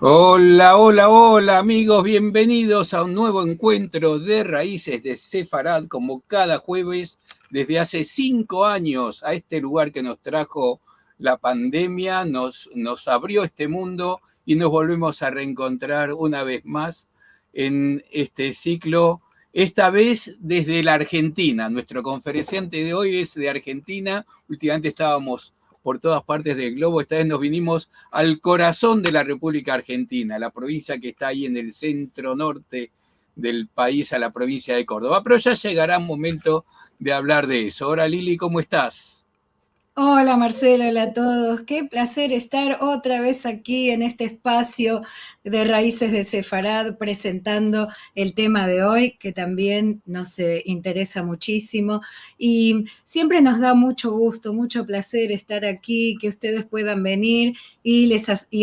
Hola, hola, hola amigos, bienvenidos a un nuevo encuentro de Raíces de Sefarad, como cada jueves desde hace 5 años a este lugar que nos trajo la pandemia, nos abrió este mundo y nos volvemos a reencontrar una vez más en este ciclo, esta vez desde la Argentina. Nuestro conferenciante de hoy es de Argentina, últimamente estábamos por todas partes del globo, esta vez nos vinimos al corazón de la República Argentina, la provincia que está ahí en el centro norte del país, a la provincia de Córdoba. Pero ya llegará un momento de hablar de eso. Ahora, Lili, ¿cómo estás? Hola Marcelo, hola a todos. Qué placer estar otra vez aquí en este espacio de Raíces de Sefarad presentando el tema de hoy, que también nos interesa muchísimo. Y siempre nos da mucho gusto, mucho placer estar aquí, que ustedes puedan venir y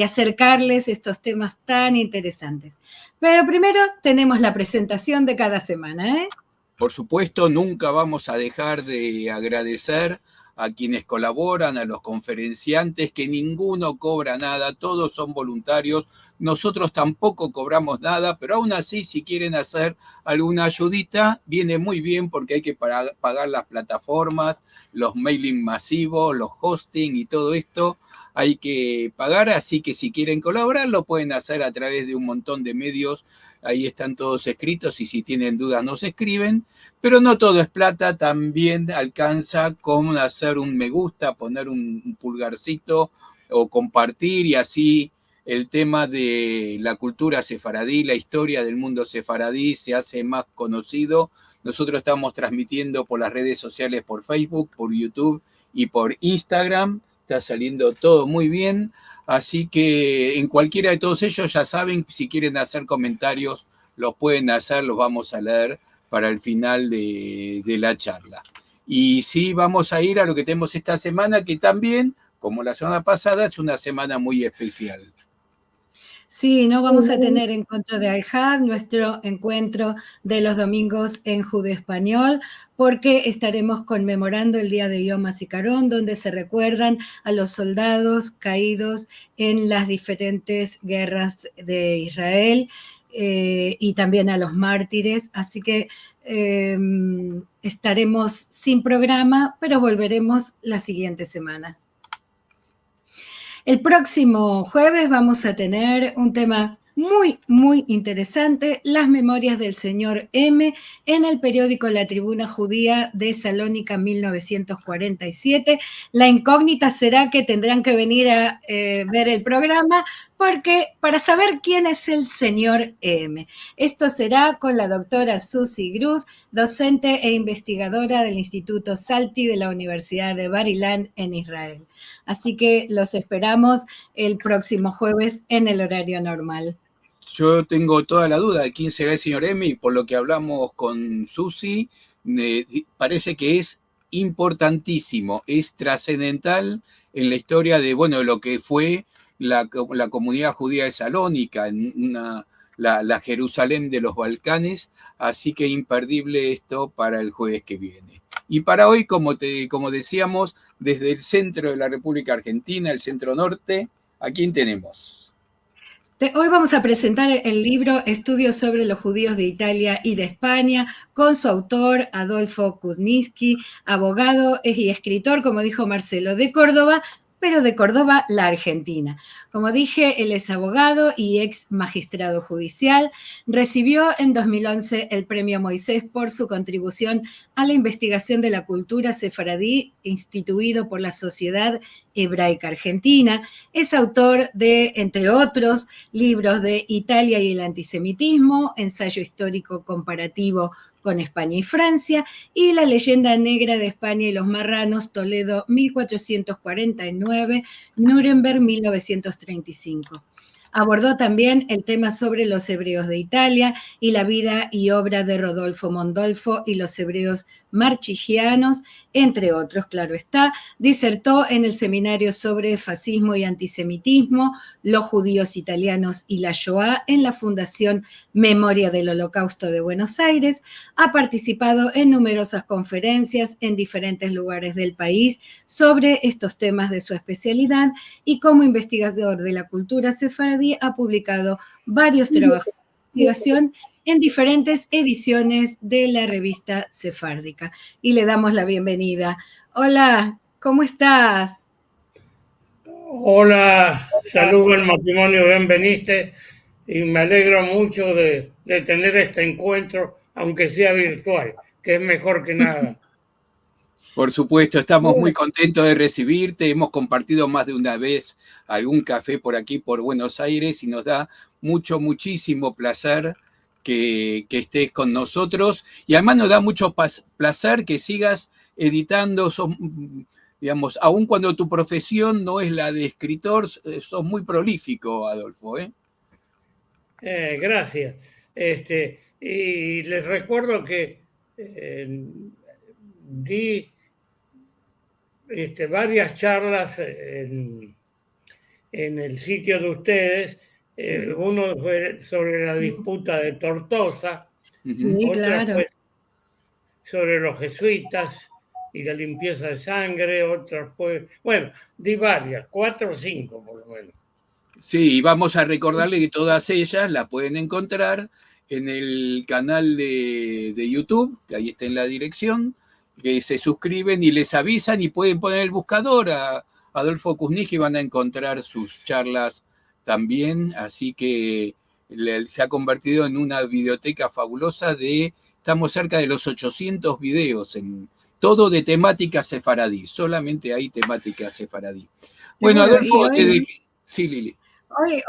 acercarles estos temas tan interesantes. Pero primero tenemos la presentación de cada semana, ¿eh? Por supuesto, nunca vamos a dejar de agradecer a quienes colaboran, a los conferenciantes, que ninguno cobra nada, todos son voluntarios, nosotros tampoco cobramos nada, pero aún así si quieren hacer alguna ayudita, viene muy bien porque hay que pagar las plataformas, los mailing masivos, los hosting y todo esto, hay que pagar, así que si quieren colaborar lo pueden hacer a través de un montón de medios, ahí están todos escritos y si tienen dudas nos escriben. Pero no todo es plata, también alcanza con hacer un me gusta, poner un pulgarcito o compartir y así el tema de la cultura sefaradí, la historia del mundo sefaradí se hace más conocido. Nosotros estamos transmitiendo por las redes sociales, por Facebook, por YouTube y por Instagram. Está saliendo todo muy bien. Así que en cualquiera de todos ellos ya saben, si quieren hacer comentarios, los pueden hacer, los vamos a leer para el final de la charla. Y sí, vamos a ir a lo que tenemos esta semana, que también, como la semana pasada, es una semana muy especial. Sí, no vamos a tener encuentro de Al-Had, nuestro encuentro de los domingos en judeo-español, porque estaremos conmemorando el día de Yom HaZikaron, donde se recuerdan a los soldados caídos en las diferentes guerras de Israel y también a los mártires. Así que estaremos sin programa, pero volveremos la siguiente semana. El próximo jueves vamos a tener un tema muy, muy interesante, las memorias del señor M en el periódico La Tribuna Judía de Salónica 1947. La incógnita será que tendrán que venir a ver el programa porque para saber quién es el señor M. Esto será con la doctora Susi Gruz, docente e investigadora del Instituto Salti de la Universidad de Bar Ilan en Israel. Así que los esperamos el próximo jueves en el horario normal. Yo tengo toda la duda de quién será el señor M y por lo que hablamos con Susi, parece que es importantísimo, es trascendental en la historia de, bueno, lo que fue la comunidad judía de Salónica, la Jerusalén de los Balcanes, así que imperdible esto para el jueves que viene. Y para hoy, como decíamos, desde el centro de la República Argentina, el centro norte, ¿a quién tenemos? Hoy vamos a presentar el libro Estudios sobre los judíos de Italia y de España, con su autor Adolfo Kuzniski, abogado y escritor, como dijo Marcelo, de Córdoba, pero de Córdoba, la Argentina. Como dije, él es abogado y ex magistrado judicial. Recibió en 2011 el premio Moisés por su contribución a la investigación de la cultura sefaradí, instituido por la Sociedad Hebraica Argentina. Es autor de, entre otros, libros de Italia y el antisemitismo, ensayo histórico comparativo con España y Francia, y La leyenda negra de España y los marranos, Toledo 1449, Nuremberg 1935. Abordó también el tema sobre los hebreos de Italia y la vida y obra de Rodolfo Mondolfo y los hebreos marchigianos, entre otros, claro está. Disertó en el seminario sobre fascismo y antisemitismo, los judíos italianos y la Shoah en la Fundación Memoria del Holocausto de Buenos Aires. Ha participado en numerosas conferencias en diferentes lugares del país sobre estos temas de su especialidad y como investigador de la cultura sefaradí sefardí ha publicado varios trabajos de investigación en diferentes ediciones de la revista sefárdica. Y le damos la bienvenida. Hola, ¿cómo estás? Hola, saludo al matrimonio Benveniste y me alegro mucho de tener este encuentro, aunque sea virtual, que es mejor que nada. Por supuesto, estamos muy contentos de recibirte. Hemos compartido más de una vez algún café por aquí, por Buenos Aires, y nos da muchísimo placer que estés con nosotros. Y además nos da mucho placer que sigas editando. Digamos, aun cuando tu profesión no es la de escritor, sos muy prolífico, Adolfo, ¿eh? Gracias. Y les recuerdo que di varias charlas en el sitio de ustedes. Uno fue sobre la disputa de Tortosa, Sí, otra claro. fue sobre los jesuitas y la limpieza de sangre, otra fue, bueno, di varias, 4 o 5 por lo menos. Sí, y vamos a recordarle que todas ellas las pueden encontrar en el canal de YouTube, que ahí está en la dirección, que se suscriben y les avisan y pueden poner el buscador a Adolfo Kuznicki y van a encontrar sus charlas también, así que se ha convertido en una biblioteca fabulosa estamos cerca de los 800 videos, todo de temática sefaradí, solamente hay temática sefaradí. Bueno, Seguro. Adolfo, sí, Lili.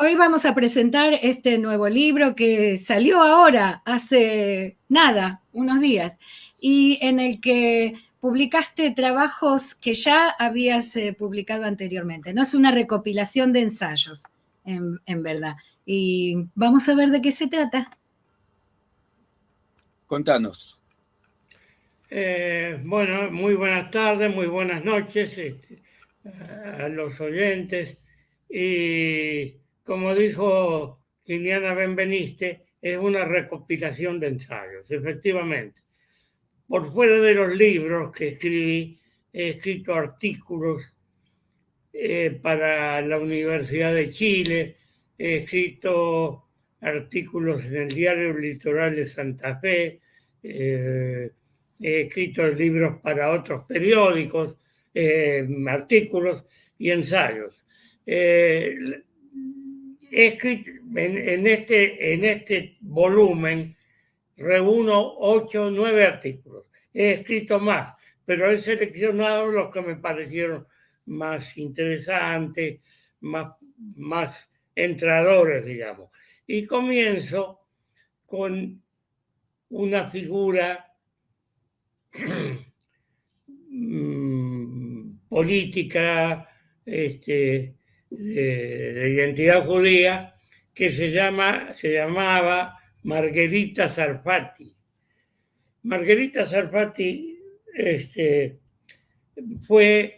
Hoy vamos a presentar este nuevo libro que salió ahora, hace nada, unos días, y en el que publicaste trabajos que ya habías publicado anteriormente. No es una recopilación de ensayos, en verdad. Y vamos a ver de qué se trata. Contanos. Bueno, muy buenas tardes, muy buenas noches a los oyentes. Y como dijo Liliana Benveniste, es una recopilación de ensayos, efectivamente. Por fuera de los libros que escribí, he escrito artículos para la Universidad de Chile, he escrito artículos en el Diario Litoral de Santa Fe, he escrito libros para otros periódicos, artículos y ensayos. He escrito en este volumen, reúno 8 o 9 artículos. He escrito más, pero he seleccionado los que me parecieron más interesantes, más entradores, digamos. Y comienzo con una figura política de identidad judía que se llamaba Margherita Sarfati. Margherita Sarfati fue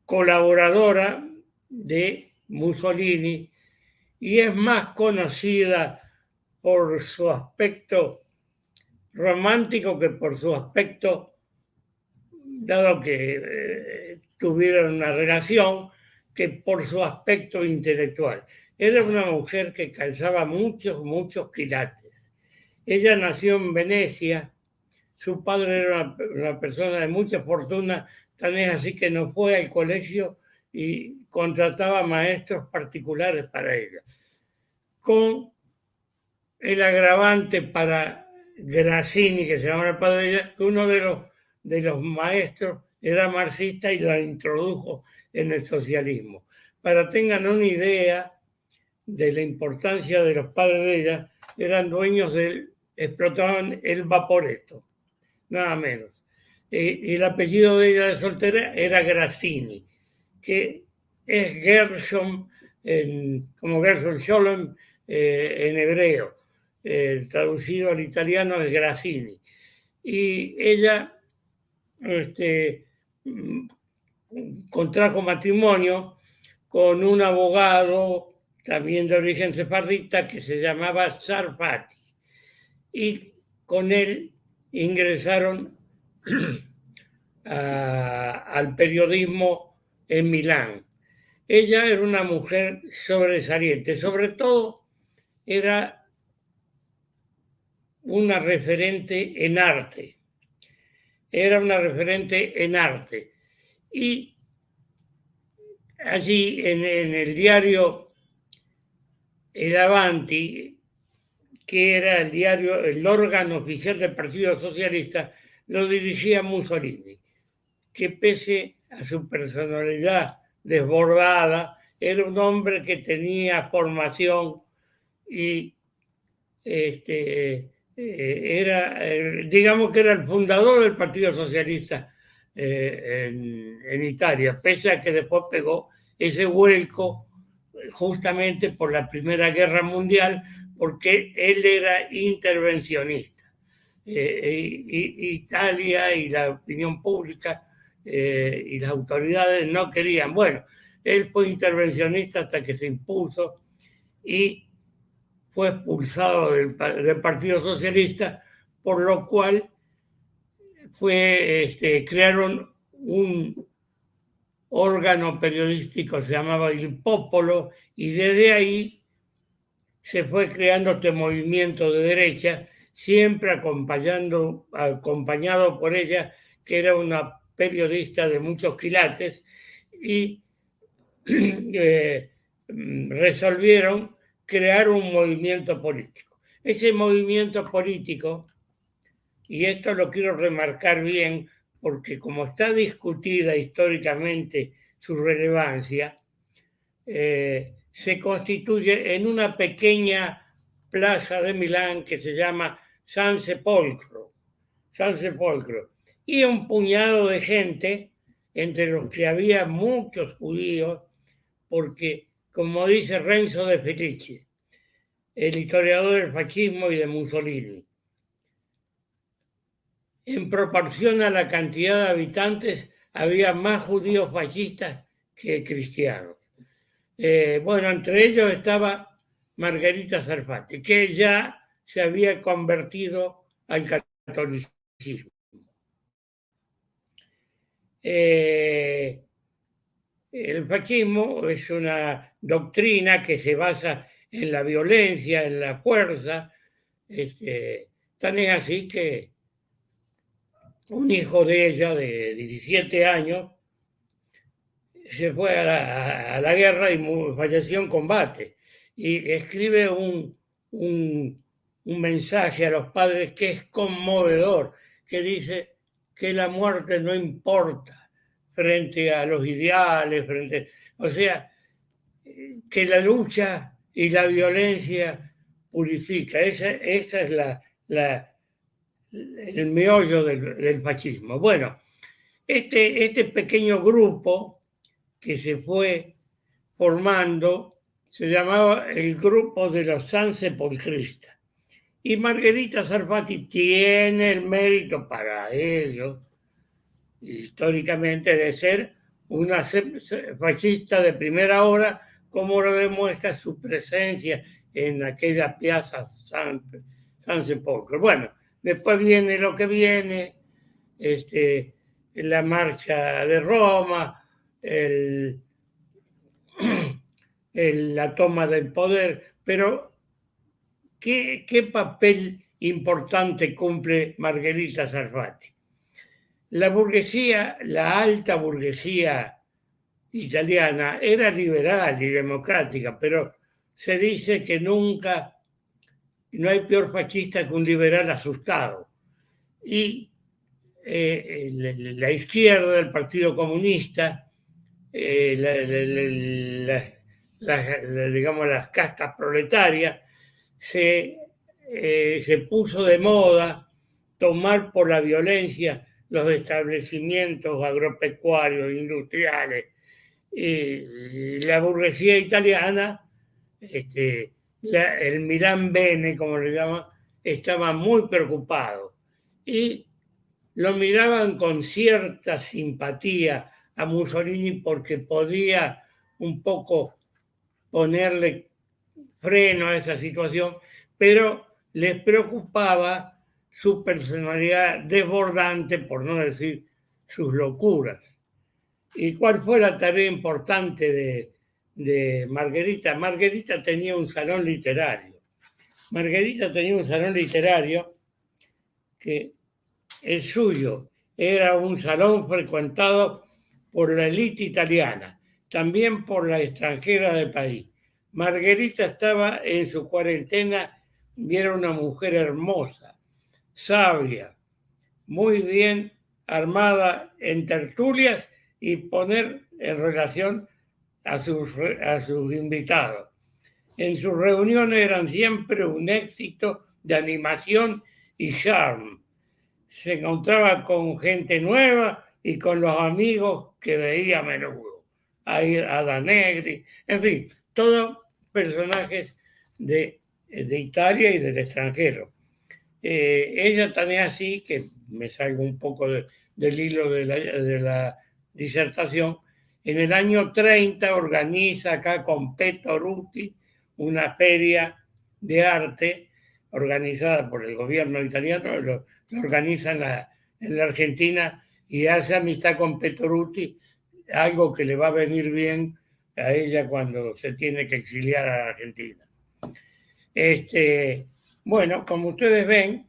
colaboradora de Mussolini y es más conocida por su aspecto romántico que por su aspecto, dado que tuvieron una relación, que por su aspecto intelectual. Era una mujer que calzaba muchos quilates. Ella nació en Venecia, su padre era una persona de mucha fortuna, tan es así que no fue al colegio y contrataba maestros particulares para ella. Con el agravante para Grassini, que se llama el padre de ella, que uno de los maestros era marxista y la introdujo en el socialismo. Para tengan una idea de la importancia de los padres de ella, eran dueños explotaban el Vaporetto, nada menos. Y el apellido de ella de soltera era Grassini, que es Gershom, como Gershom Scholem en hebreo. Traducido al italiano es Grassini. Y ella contrajo matrimonio con un abogado también de origen sefardita que se llamaba Sarfati. Y con él ingresaron al periodismo en Milán. ella era una mujer sobresaliente, sobre todo era una referente en arte. Era una referente en arte. Y allí en el diario El Avanti, que era el diario, el órgano oficial del Partido Socialista, lo dirigía Mussolini, que pese a su personalidad desbordada, era un hombre que tenía formación y era, digamos que era el fundador del Partido Socialista en Italia, pese a que después pegó ese vuelco justamente por la Primera Guerra Mundial, porque él era intervencionista. Italia y la opinión pública y las autoridades no querían. Bueno, él fue intervencionista hasta que se impuso y fue expulsado del Partido Socialista, por lo cual crearon un órgano periodístico, se llamaba Il Popolo, y desde ahí se fue creando este movimiento de derecha, siempre acompañado por ella, que era una periodista de muchos quilates, y resolvieron crear un movimiento político. Ese movimiento político, y esto lo quiero remarcar bien, porque como está discutida históricamente su relevancia, se constituye en una pequeña plaza de Milán que se llama San Sepolcro, y un puñado de gente, entre los que había muchos judíos, porque, como dice Renzo De Felici, el historiador del fascismo y de Mussolini, en proporción a la cantidad de habitantes, había más judíos fascistas que cristianos. Bueno, entre ellos estaba Margherita Sarfatti, que ya se había convertido al catolicismo. El fascismo es una doctrina que se basa en la violencia, en la fuerza. Tan es así que un hijo de ella, de 17 años, se fue a la guerra y falleció en combate. Y escribe un mensaje a los padres que es conmovedor, que dice que la muerte no importa frente a los ideales, o sea, que la lucha y la violencia purifica. Esa es el meollo del fascismo. Bueno, este pequeño grupo que se fue formando se llamaba el grupo de los sansepolcristas. Y Margherita Sarfatti tiene el mérito para ello, históricamente, de ser una fascista de primera hora, como lo demuestra su presencia en aquella piazza San Sepolcro. Bueno, después viene lo que viene, la marcha de Roma, la toma del poder, pero ¿qué papel importante cumple Margherita Sarfatti? La burguesía, la alta burguesía italiana, era liberal y democrática, pero se dice que nunca, no hay peor fascista que un liberal asustado. Y la izquierda del Partido Comunista, digamos, las castas proletarias, se puso de moda tomar por la violencia los establecimientos agropecuarios, industriales. La burguesía italiana, el Milán Bene, como le llaman, estaba muy preocupado y lo miraban con cierta simpatía a Mussolini porque podía un poco ponerle freno a esa situación, pero les preocupaba su personalidad desbordante, por no decir sus locuras. ¿Y cuál fue la tarea importante de Margherita. Margherita tenía un salón literario. Margherita tenía un salón literario que el suyo era un salón frecuentado por la élite italiana, también por la extranjera del país. Margherita estaba en su cuarentena y era una mujer hermosa, sabia, muy bien armada en tertulias y poner en relación a sus invitados. En sus reuniones eran siempre un éxito de animación y charme. Se encontraba con gente nueva y con los amigos que veía a menudo. A Danegri, en fin, todos personajes de Italia y del extranjero. Ella también así, que me salgo un poco del hilo de la disertación, en el año 30 organiza acá con Peto Ruti una feria de arte organizada por el gobierno italiano, lo organiza en la Argentina y hace amistad con Peto Ruti, algo que le va a venir bien a ella cuando se tiene que exiliar a la Argentina. Bueno, como ustedes ven,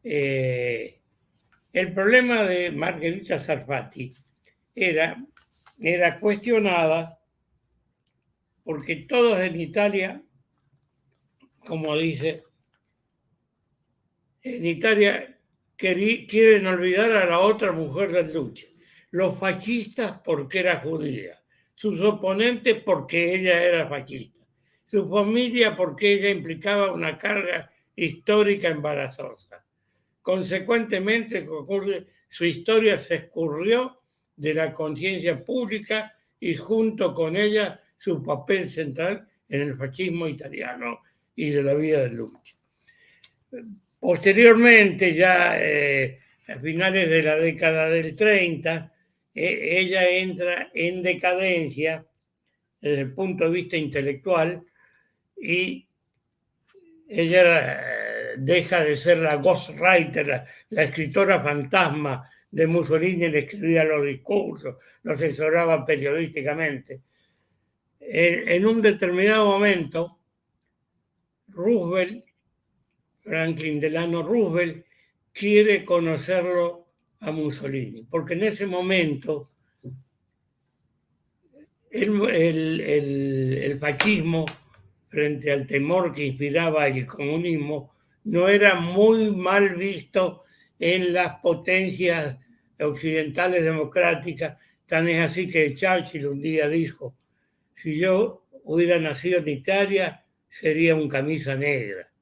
el problema de Margherita Sarfatti era cuestionada porque todos en Italia, como dice, en Italia quieren olvidar a la otra mujer del Duce. Los fascistas porque era judía, sus oponentes porque ella era fascista, su familia porque ella implicaba una carga histórica embarazosa. Consecuentemente, su historia se escurrió de la conciencia pública y junto con ella su papel central en el fascismo italiano y de la vida del Duce. Posteriormente, ya a finales de la década del 30, ella entra en decadencia desde el punto de vista intelectual y ella deja de ser la ghostwriter, la escritora fantasma de Mussolini, le escribía los discursos, lo asesoraba periodísticamente. En un determinado momento, Franklin Delano Roosevelt, quiere conocerlo a Mussolini, porque en ese momento el fascismo, frente al temor que inspiraba el comunismo, no era muy mal visto en las potencias occidentales democráticas. Tan es así que Churchill un día dijo: si yo hubiera nacido en Italia, sería un camisa negra.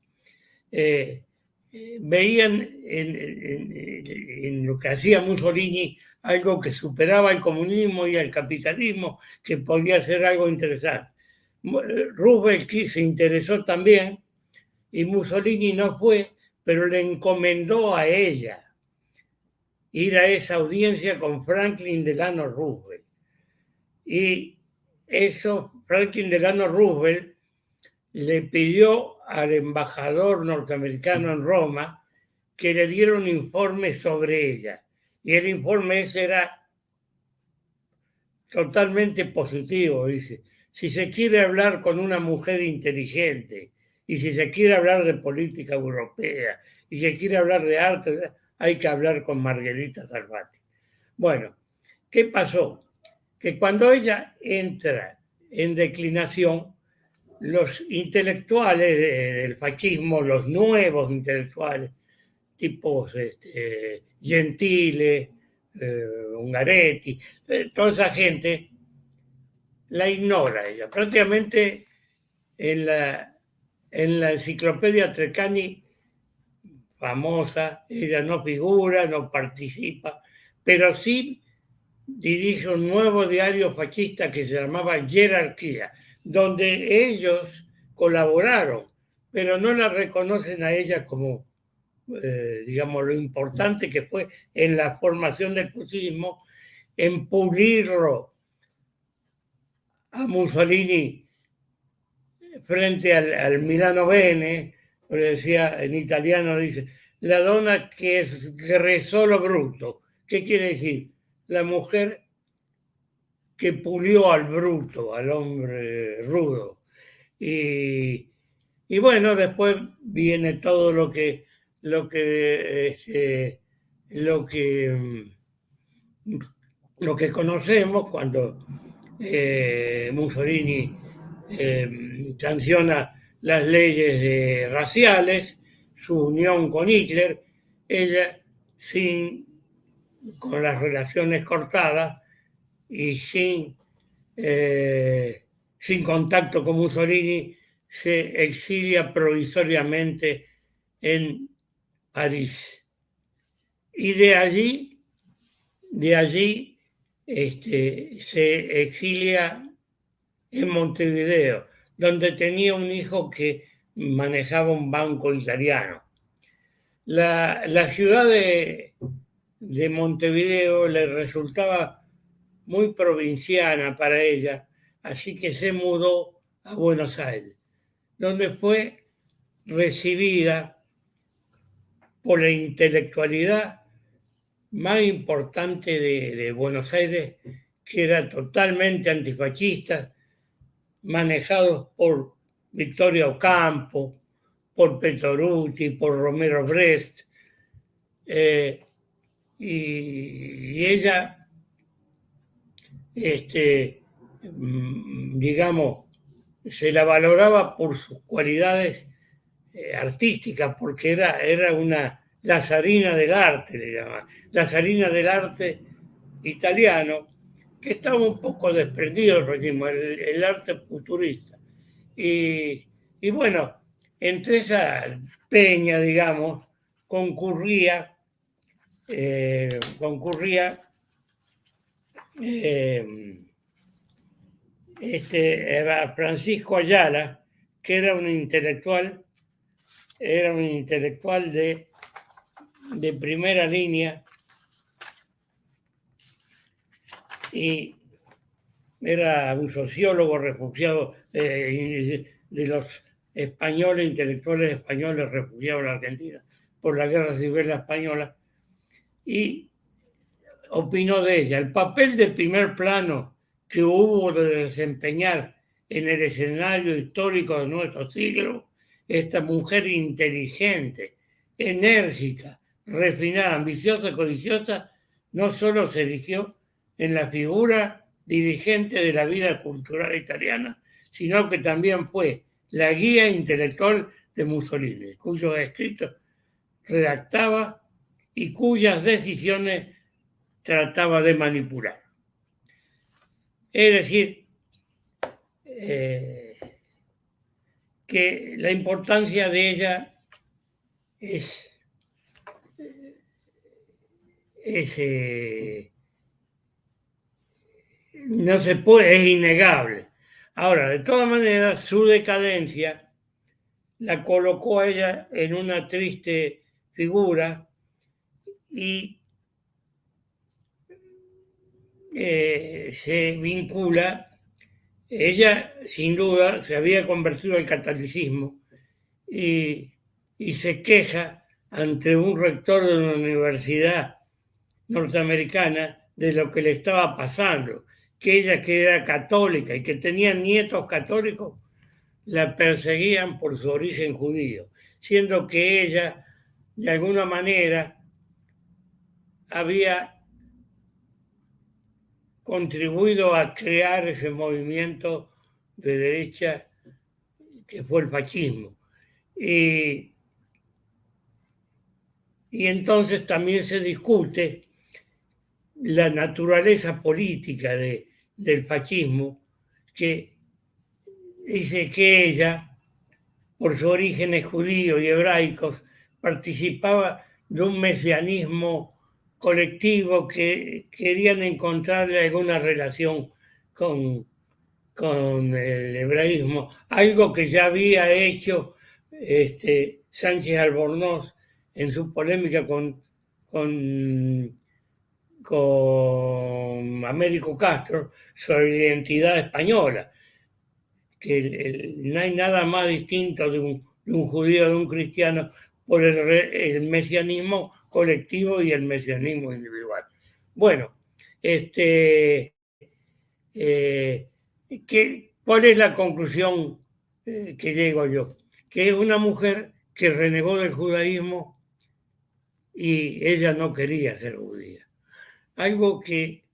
Veían en lo que hacía Mussolini algo que superaba el comunismo y el capitalismo, que podía ser algo interesante. Roosevelt se interesó también y Mussolini no fue, pero le encomendó a ella ir a esa audiencia con Franklin Delano Roosevelt. Y eso, Franklin Delano Roosevelt le pidió al embajador norteamericano en Roma que le diera un informe sobre ella. Y el informe ese era totalmente positivo, dice. Si se quiere hablar con una mujer inteligente y si se quiere hablar de política europea y se quiere hablar de arte, hay que hablar con Margherita Sarfatti. Bueno, ¿qué pasó? Que cuando ella entra en declinación, los intelectuales del fascismo, los nuevos intelectuales, tipos Gentile, Ungaretti, toda esa gente la ignora ella. Prácticamente en la enciclopedia Treccani famosa, ella no figura, no participa, pero sí dirige un nuevo diario fascista que se llamaba Jerarquía, donde ellos colaboraron, pero no la reconocen a ella como, digamos, lo importante que fue en la formación del fascismo, en pulirlo a Mussolini frente al Milano Bene, porque decía en italiano, dice, la donna che rezó lo bruto. ¿Qué quiere decir? La mujer que pulió al bruto, al hombre rudo. Y bueno, después viene todo lo que conocemos cuando Mussolini sanciona las leyes raciales, su unión con Hitler, ella con las relaciones cortadas y sin contacto con Mussolini, se exilia provisoriamente en París. Y de allí se exilia en Montevideo, donde tenía un hijo que manejaba un banco italiano. La ciudad de Montevideo le resultaba muy provinciana para ella, así que se mudó a Buenos Aires, donde fue recibida por la intelectualidad más importante de Buenos Aires, que era totalmente antifascista, manejados por Vittorio Ocampo, por Petoruti, por Romero Brest, y ella, digamos, se la valoraba por sus cualidades artísticas, porque era una lazarina del arte, le llamaban, lazarina del arte italiano, que estaba un poco desprendido del regime, el arte futurista. Y bueno, entre esa peña, digamos, concurría Francisco Ayala, que era un intelectual de primera línea y era un sociólogo refugiado de los españoles, intelectuales españoles refugiados en la Argentina por la Guerra Civil Española, y opinó de ella: el papel de primer plano que hubo de desempeñar en el escenario histórico de nuestro siglo esta mujer inteligente, enérgica, refinada, ambiciosa, codiciosa, no solo se erigió en la figura dirigente de la vida cultural italiana, sino que también fue la guía intelectual de Mussolini, cuyos escritos redactaba y cuyas decisiones trataba de manipular. Es decir, que la importancia de ella no se puede, es innegable. Ahora, de todas maneras, su decadencia la colocó a ella en una triste figura y se vincula. Ella, sin duda, se había convertido al catolicismo y se queja ante un rector de una universidad norteamericana de lo que le estaba pasando, que ella, que era católica y que tenía nietos católicos, la perseguían por su origen judío, siendo que ella, de alguna manera, había contribuido a crear ese movimiento de derecha que fue el fascismo. Y entonces también se discute la naturaleza política del fascismo, que dice que ella, por sus orígenes judíos y hebraicos, participaba de un mesianismo colectivo que querían encontrarle alguna relación con el hebraísmo, algo que ya había hecho Sánchez Albornoz en su polémica con Américo Castro sobre la identidad española, que no hay nada más distinto de un judío, de un cristiano, por el mesianismo colectivo y el mesianismo individual. Bueno, ¿Cuál es la conclusión que llego yo? Que es una mujer que renegó del judaísmo y ella no quería ser judía. Algo que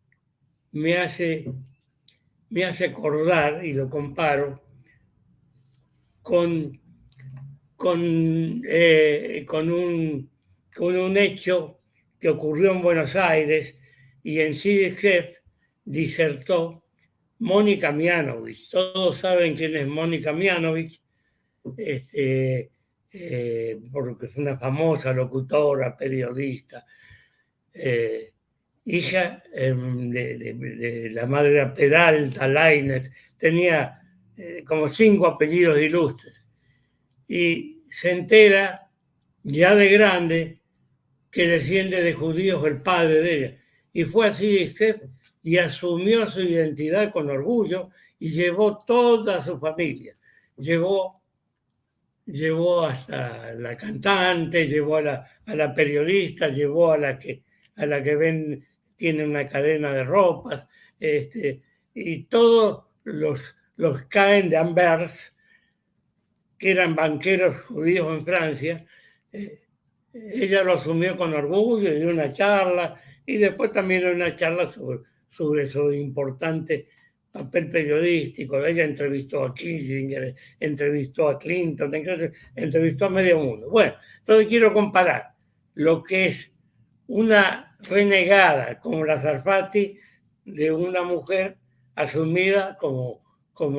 me hace acordar, y lo comparo, con un hecho que ocurrió en Buenos Aires y en CIDICEF disertó Mónica Mianovich. Todos saben quién es Mónica Mianovich, porque es una famosa locutora, periodista, hija de la madre Peralta, Lainez, tenía como 5 apellidos ilustres. Y se entera, ya de grande, que desciende de judíos el padre de ella. Y fue así, y asumió su identidad con orgullo y llevó toda su familia. Llevó hasta la cantante, llevó a la periodista, llevó a la que tiene una cadena de ropas, y todos los Caen de Anvers, que eran banqueros judíos en Francia, ella lo asumió con orgullo en una charla, y después también en una charla sobre su importante papel periodístico. Ella entrevistó a Kissinger, entrevistó a Clinton, entrevistó a medio mundo. Bueno, entonces quiero comparar lo que es una renegada como la Sarfati de una mujer asumida como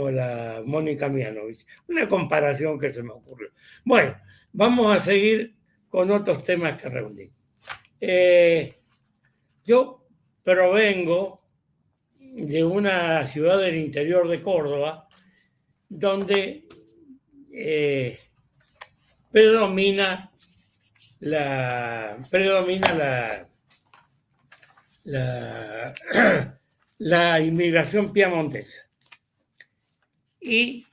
la Mónica Mianovich. Una comparación que se me ocurrió. Bueno, vamos a seguir con otros temas que reuní. Yo provengo de una ciudad del interior de Córdoba, donde predomina la inmigración piamontesa. Y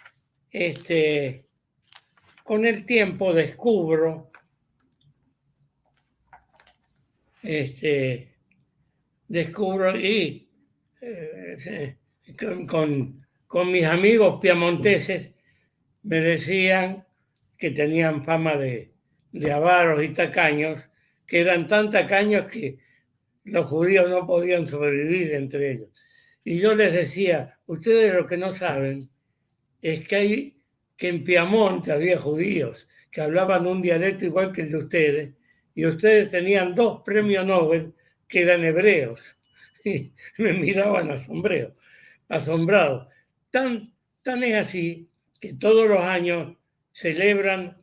con el tiempo descubro y con mis amigos piamonteses me decían que tenían fama de avaros y tacaños, que eran tan tacaños que los judíos no podían sobrevivir entre ellos. Y yo les decía, ustedes lo que no saben es que en Piamonte había judíos que hablaban un dialecto igual que el de ustedes, y ustedes tenían 2 premios Nobel que eran hebreos. Y me miraban asombrados. Tan es así que todos los años celebran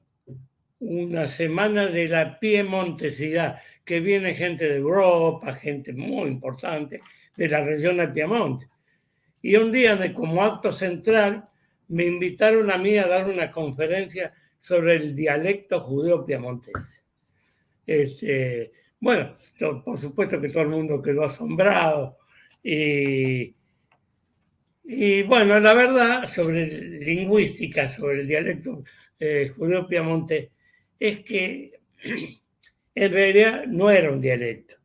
una semana de la piemontesidad, que viene gente de Europa, gente muy importante de la región de Piamonte. Y un día, como acto central, me invitaron a mí a dar una conferencia sobre el dialecto judeo piamontés. Bueno, por supuesto que todo el mundo quedó asombrado. Y bueno, la verdad, sobre lingüística, sobre el dialecto judeo piamontés, es que en realidad no era un dialecto.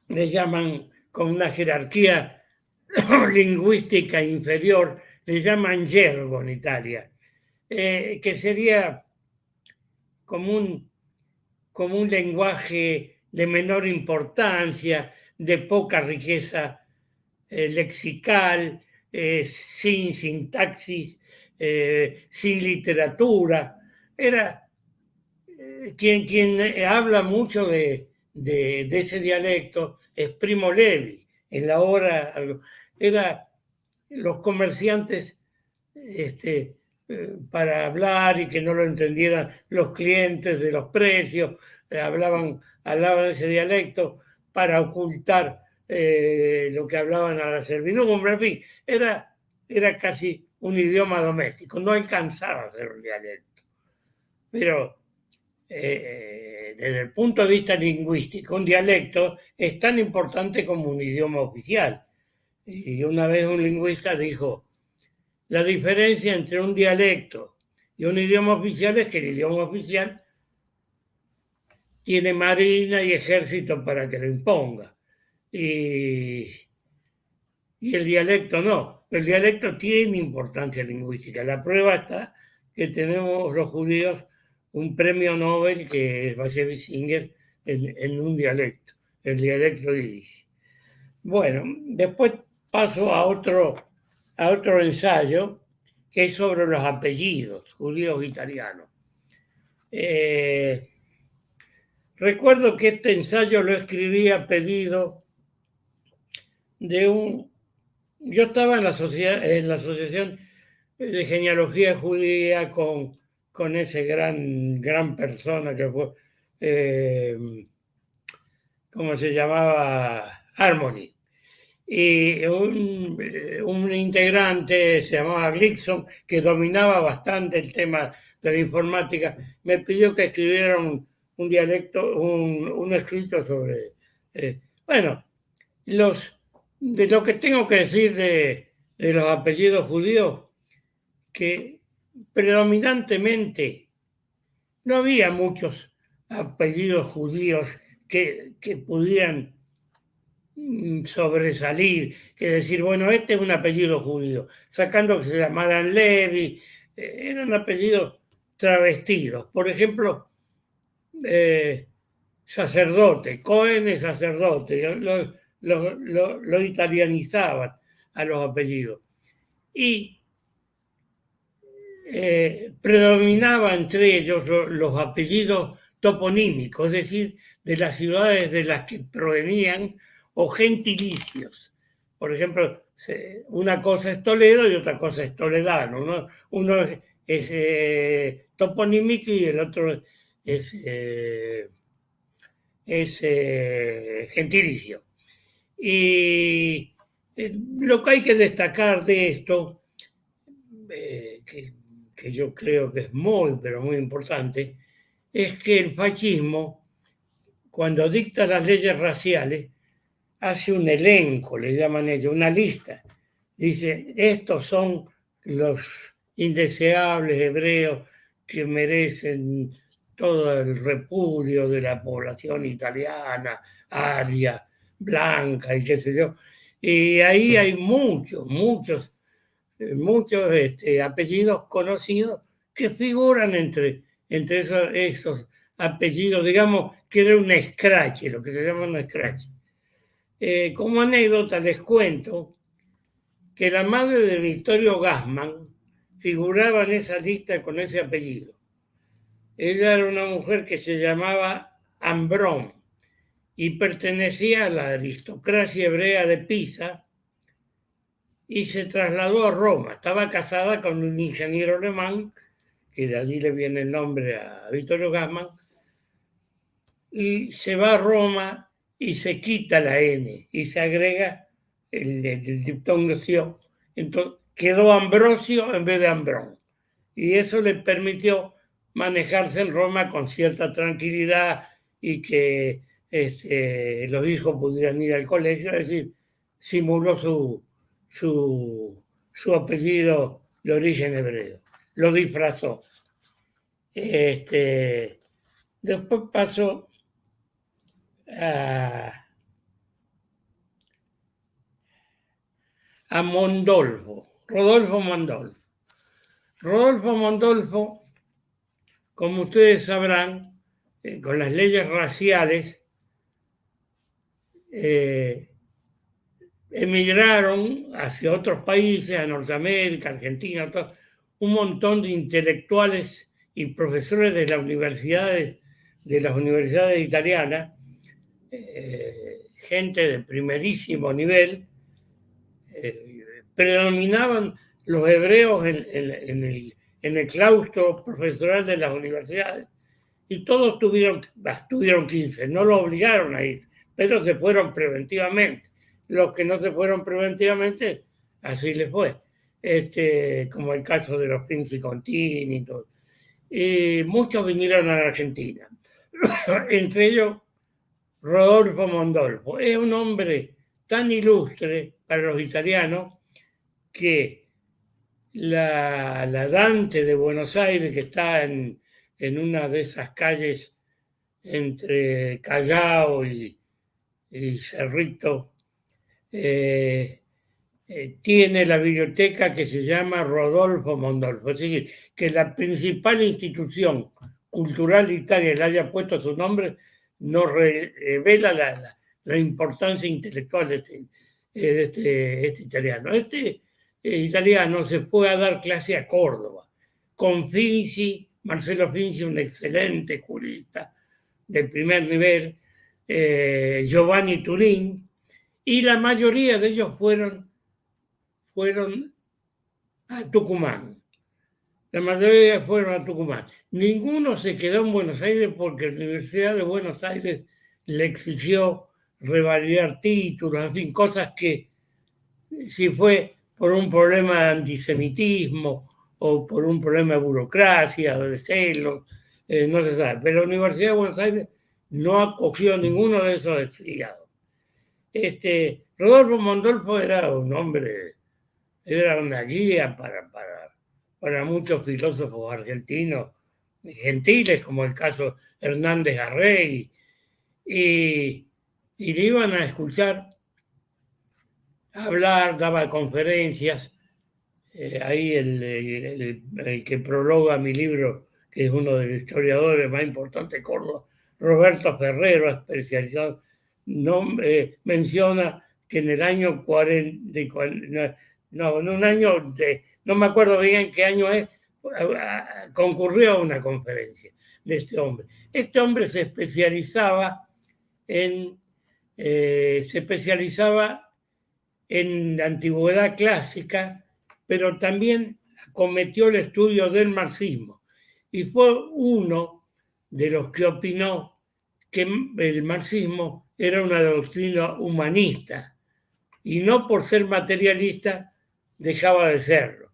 Le llaman con una jerarquía lingüística inferior, le llaman yergo en Italia, que sería como un lenguaje de menor importancia, de poca riqueza lexical, sin sintaxis, sin literatura. Era quien habla mucho de ese dialecto es Primo Levi. En la obra era los comerciantes para hablar y que no lo entendieran los clientes de los precios, hablaban de ese dialecto para ocultar lo que hablaban a la servidumbre. En fin, era casi un idioma doméstico, no alcanzaba a ser un dialecto. Pero desde el punto de vista lingüístico, un dialecto es tan importante como un idioma oficial. Y una vez un lingüista dijo, la diferencia entre un dialecto y un idioma oficial es que el idioma oficial tiene marina y ejército para que lo imponga. y el dialecto no. El dialecto tiene importancia lingüística. La prueba está que tenemos los judíos un premio Nobel que es Bashevis Singer en un dialecto, el dialecto yiddish. Bueno, después paso a otro ensayo que es sobre los apellidos judíos italianos. Recuerdo que este ensayo lo escribí a pedido de un... Yo estaba en la Asociación de Genealogía Judía con ese gran persona que fue, ¿cómo se llamaba? Harmony. Y un integrante se llamaba Glickson, que dominaba bastante el tema de la informática, me pidió que escribiera un dialecto, un escrito sobre... bueno, de lo que tengo que decir de los apellidos judíos, que predominantemente no había muchos apellidos judíos que pudieran sobresalir, que decir, bueno, este es un apellido judío, sacando que se llamaran Levi, eran apellidos travestidos. Por ejemplo, sacerdote, Cohen es sacerdote, lo italianizaban a los apellidos. Y predominaba entre ellos los apellidos toponímicos, es decir, de las ciudades de las que provenían, o gentilicios. Por ejemplo, una cosa es Toledo y otra cosa es toledano, ¿no? Uno es toponímico y el otro es gentilicio. Y lo que hay que destacar de esto, que yo creo que es pero muy importante, es que el fascismo, cuando dicta las leyes raciales, hace un elenco, le llaman ellos, una lista. Dice, estos son los indeseables hebreos que merecen todo el repudio de la población italiana, aria, blanca y qué sé yo. Y ahí hay muchos apellidos conocidos que figuran entre esos apellidos, digamos, que era un escrache, lo que se llama un escrache. Como anécdota les cuento que la madre de Vittorio Gassman figuraba en esa lista con ese apellido. Ella era una mujer que se llamaba Ambrón y pertenecía a la aristocracia hebrea de Pisa y se trasladó a Roma. Estaba casada con un ingeniero alemán, que de allí le viene el nombre a Vittorio Gassman, y se va a Roma y se quita la N y se agrega el diptongo. Entonces quedó Ambrosio en vez de Ambrón. Y eso le permitió manejarse en Roma con cierta tranquilidad y que los hijos pudieran ir al colegio, es decir, simuló su apellido de origen hebreo, lo disfrazó. Después pasó a Mondolfo, Rodolfo Mondolfo. Rodolfo Mondolfo, como ustedes sabrán, con las leyes raciales, emigraron hacia otros países, a Norteamérica, Argentina, un montón de intelectuales y profesores de las universidades italianas, gente de primerísimo nivel. Predominaban los hebreos en el claustro profesoral de las universidades y todos tuvieron 15, no lo obligaron a ir, pero se fueron preventivamente. Los que no se fueron preventivamente, así les fue, como el caso de los Pinzi Contini y todo. Y muchos vinieron a la Argentina, entre ellos Rodolfo Mondolfo. Es un hombre tan ilustre para los italianos que la Dante de Buenos Aires, que está en una de esas calles entre Callao y y Cerrito, tiene la biblioteca que se llama Rodolfo Mondolfo. Es decir, que la principal institución cultural de Italia le haya puesto su nombre nos revela la importancia intelectual de este italiano. Este italiano se fue a dar clase a Córdoba con Finzi, Marcelo Finzi, un excelente jurista de primer nivel, Giovanni Turín, y la mayoría de ellos fueron a Tucumán. La mayoría fueron a Tucumán. Ninguno se quedó en Buenos Aires porque la Universidad de Buenos Aires le exigió revalidar títulos, en fin, cosas que si fue por un problema de antisemitismo o por un problema de burocracia o de celos, no se sabe. Pero la Universidad de Buenos Aires no acogió ninguno de esos exiliados. Rodolfo Mondolfo era un hombre, era una guía para muchos filósofos argentinos gentiles, como el caso Hernández Garrey, y le iban a escuchar hablar, daba conferencias. Ahí el que prologa mi libro, que es uno de los historiadores más importantes de Córdoba, Roberto Ferrero, especializado, menciona que en el año 40, en un año, no me acuerdo bien en qué año es, concurrió a una conferencia de este hombre. Este hombre se especializaba en la antigüedad clásica, pero también cometió el estudio del marxismo y fue uno de los que opinó que el marxismo era una doctrina humanista y no por ser materialista dejaba de serlo.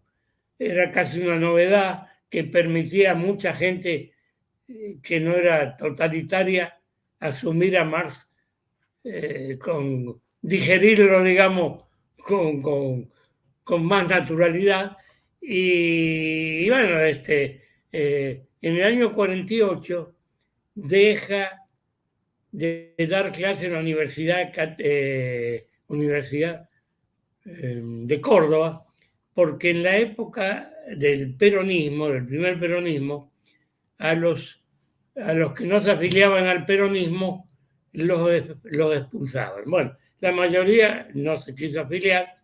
Era casi una novedad que permitía a mucha gente que no era totalitaria asumir a Marx, digerirlo, digamos, con más naturalidad. Y bueno, en el año 48 deja de dar clase en la Universidad de Córdoba, porque en la época del peronismo, del primer peronismo, a los que no se afiliaban al peronismo los expulsaban. Bueno, la mayoría no se quiso afiliar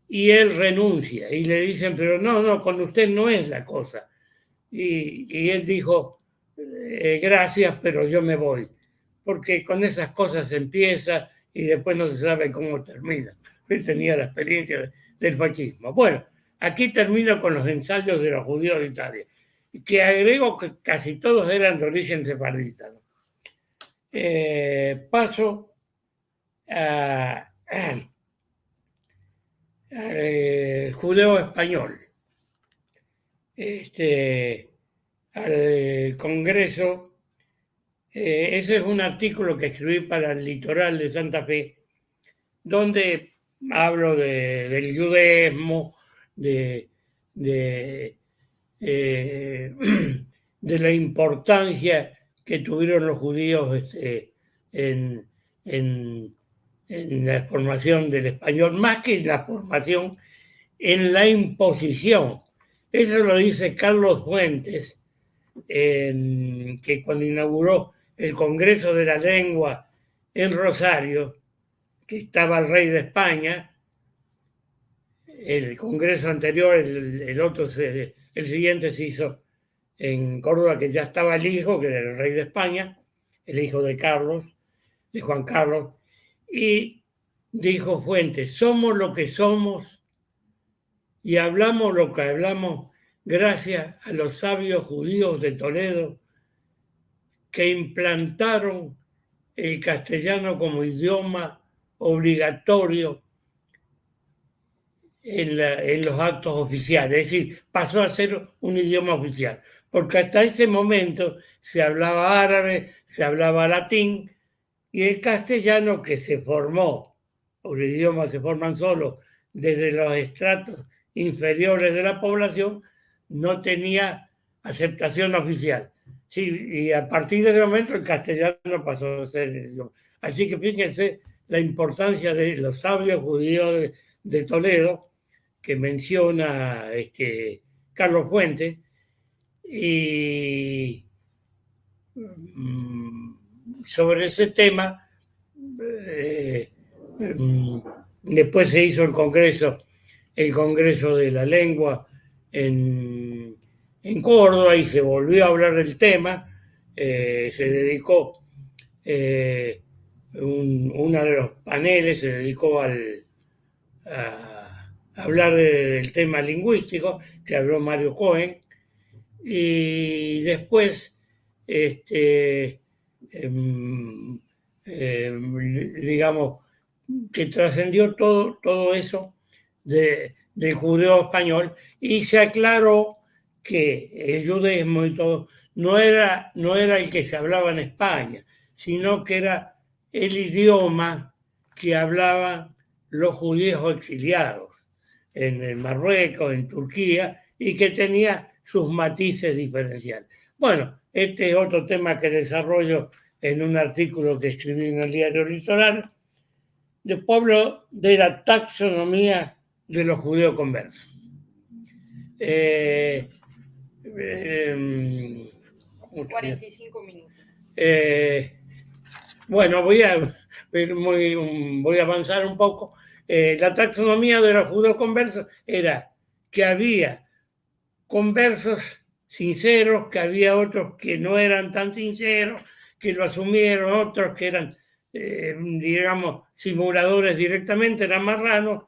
y él renuncia y le dicen, pero no, con usted no es la cosa. Y él dijo, gracias, pero yo me voy, porque con esas cosas se empieza y después no se sabe cómo termina. Él tenía la experiencia del fascismo. Bueno, aquí termino con los ensayos de los judíos de Italia, que agrego que casi todos eran de origen sefardita, ¿no? Paso al judeo español. Al Congreso, ese es un artículo que escribí para el Litoral de Santa Fe, donde hablo del judaísmo, de la importancia que tuvieron los judíos en la formación del español, más que en la formación, en la imposición. Eso lo dice Carlos Fuentes, que cuando inauguró el Congreso de la Lengua en Rosario, que estaba el rey de España, el Congreso anterior, el siguiente se hizo en Córdoba, que ya estaba el hijo, que era el rey de España, el hijo de Juan Carlos, y dijo Fuentes, somos lo que somos y hablamos lo que hablamos gracias a los sabios judíos de Toledo que implantaron el castellano como idioma obligatorio en los actos oficiales, es decir, pasó a ser un idioma oficial, porque hasta ese momento se hablaba árabe, se hablaba latín, y el castellano que se formó, los idiomas se forman solo desde los estratos inferiores de la población, no tenía aceptación oficial. Sí, y a partir de ese momento el castellano pasó a ser el idioma. Así que fíjense la importancia de los sabios judíos de Toledo, que menciona Carlos Fuentes, y sobre ese tema, después se hizo el Congreso de la Lengua en Córdoba y se volvió a hablar del tema, se dedicó, uno de los paneles se dedicó a hablar del tema lingüístico, que habló Mario Cohen, y después digamos que trascendió todo eso del judeo español, y se aclaró que el judaísmo y todo no era el que se hablaba en España, sino que era el idioma que hablaban los judíos exiliados en Marruecos, en Turquía, y que tenía sus matices diferenciales. Bueno, este es otro tema que desarrollo en un artículo que escribí en el Diario Litoral. Después hablo de la taxonomía de los judíos conversos. 45 minutos. Bueno, voy a avanzar un poco. La taxonomía de los judíos conversos era que había conversos sinceros, que había otros que no eran tan sinceros, que lo asumieron, otros que eran, digamos, simuladores directamente, eran marranos,